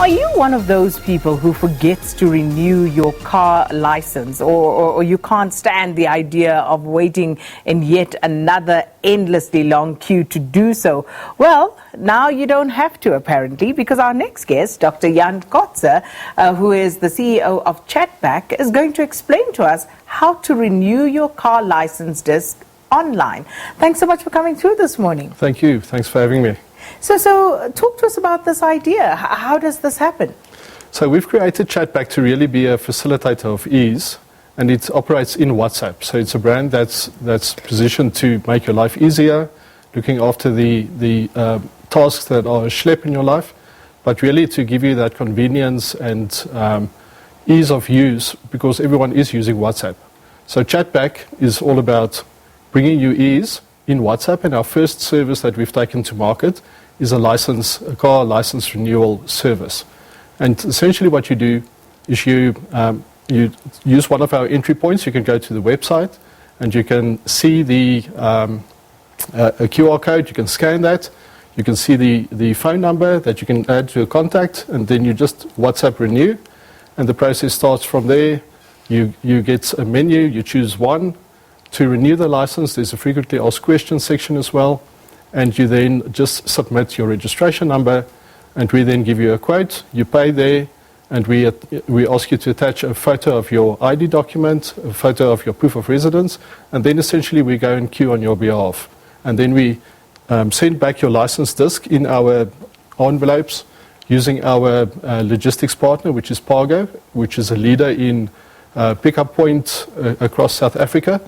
Are you one of those people who forgets to renew your car license, or you can't stand the idea of waiting in yet another endlessly long queue to do so? Well, now you don't have to, apparently, because our next guest, Dr. Jan Kotze, who is the CEO of Chatback, is going to explain to us how to renew your car license disc online. Thanks so much for coming through this morning. Thank you. Thanks for having me. So talk to us about this idea. How does this happen? So we've created Chatback to really be a facilitator of ease, and it operates in WhatsApp. So it's a brand that's positioned to make your life easier, looking after the tasks that are a schlep in your life, but really to give you that convenience and ease of use, because everyone is using WhatsApp. So Chatback is all about bringing you ease in WhatsApp, and our first service that we've taken to market is a car license renewal service. And essentially what you do is you use one of our entry points. You can go to the website and you can see a QR code. You can scan that. You can see the phone number that you can add to a contact, and then you just WhatsApp renew, and the process starts from there. You get a menu. You choose one. To renew the license, there's a frequently asked questions section as well, and you then just submit your registration number, and we then give you a quote. You pay there, and we ask you to attach a photo of your ID document, a photo of your proof of residence, and then essentially we go and queue on your behalf. And then we send back your license disc in our envelopes using our logistics partner, which is Pargo, which is a leader in pickup point across South Africa.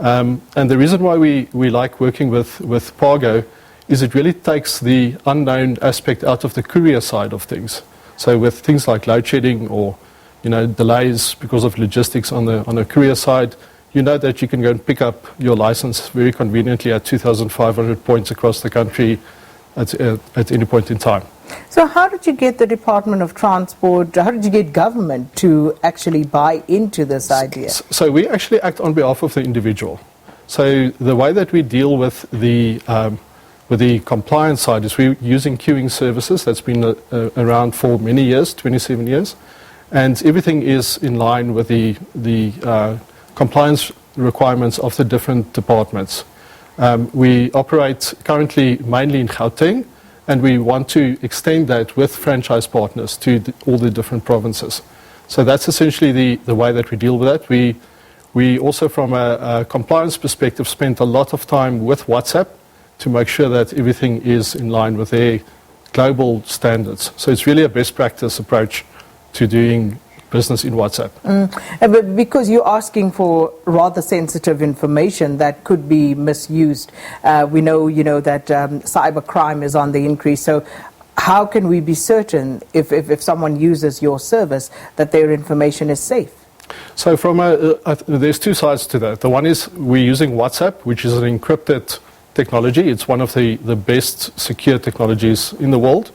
And the reason why we like working with Pargo is it really takes the unknown aspect out of the courier side of things. So with things like load shedding or delays because of logistics on the courier side, you know that you can go and pick up your license very conveniently at 2,500 points across the country at any point in time. So how did you get the Department of Transport, how did you get government to actually buy into this idea? So we actually act on behalf of the individual. So the way that we deal with the compliance side is we're using queuing services that's been around for many years, 27 years, and everything is in line with the compliance requirements of the different departments. We operate currently mainly in Gauteng, and we want to extend that with franchise partners to all the different provinces. So that's essentially the way that we deal with that. We also, from a compliance perspective, spent a lot of time with WhatsApp to make sure that everything is in line with their global standards. So it's really a best practice approach to doing business in WhatsApp. But because you're asking for rather sensitive information that could be misused, we know, that cybercrime is on the increase. So how can we be certain if someone uses your service that their information is safe? So there's two sides to that. The one is we're using WhatsApp, which is an encrypted technology. It's one of the best secure technologies in the world.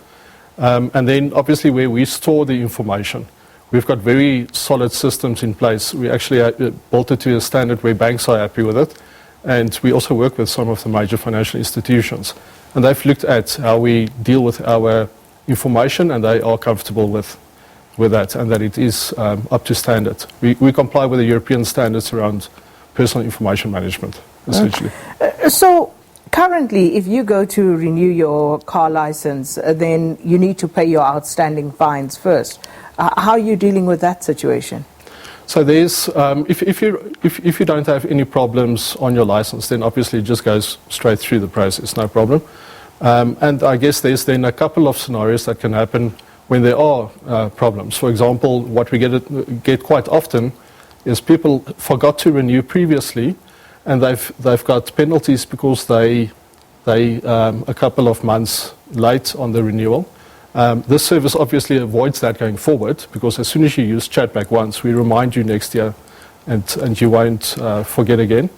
And then obviously where we store the information. We've got very solid systems in place. We actually built it to a standard where banks are happy with it. And we also work with some of the major financial institutions. And they've looked at how we deal with our information, and they are comfortable with that, and that it is up to standard. We comply with the European standards around personal information management, essentially. So currently, if you go to renew your car license, then you need to pay your outstanding fines first. How are you dealing with that situation? So there's, if you don't have any problems on your license, then obviously it just goes straight through the process, no problem. And I guess there's then a couple of scenarios that can happen when there are problems. For example, what we get quite often is people forgot to renew previously, and they've got penalties because they a couple of months late on the renewal. This service obviously avoids that going forward, because as soon as you use Chatback once, we remind you next year, and you won't forget again.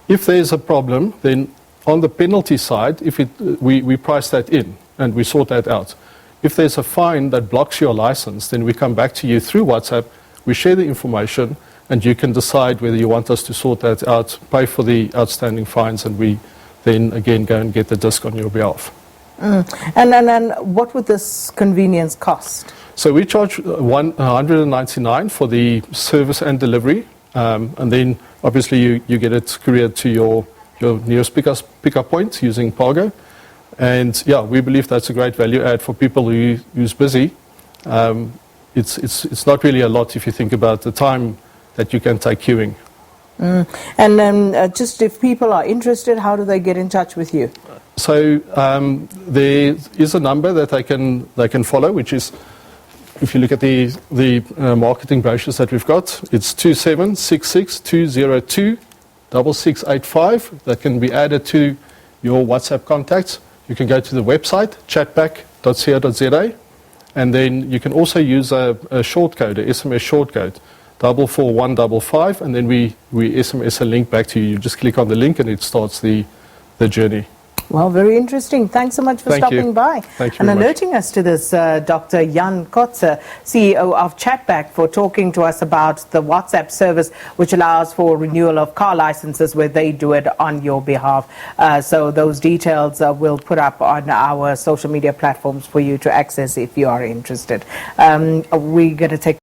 If there's a problem, then on the penalty side, we price that in and we sort that out. If there's a fine that blocks your license, then we come back to you through WhatsApp, we share the information, and you can decide whether you want us to sort that out, pay for the outstanding fines, and we then again go and get the disc on your behalf. And what would this convenience cost? So we charge 199 for the service and delivery, and then obviously you get it couriered to your nearest pickup point using Pargo. And yeah, we believe that's a great value add for people who's busy. It's not really a lot if you think about the time that you can take queuing. And then just if people are interested, how do they get in touch with you? So there is a number that they can follow, which is, if you look at the marketing brochures that we've got, it's 2766-202-6685. That can be added to your WhatsApp contacts. You can go to the website, chatback.co.za, and then you can also use a short code, a SMS short code, 44155, and then we SMS a link back to you. You just click on the link and it starts the journey. Well, very interesting. Thanks so much for stopping by and alerting us to this, Dr. Jan Kotze, CEO of Chatback, for talking to us about the WhatsApp service, which allows for renewal of car licenses where they do it on your behalf. So those details we'll put up on our social media platforms for you to access if you are interested. We're going to take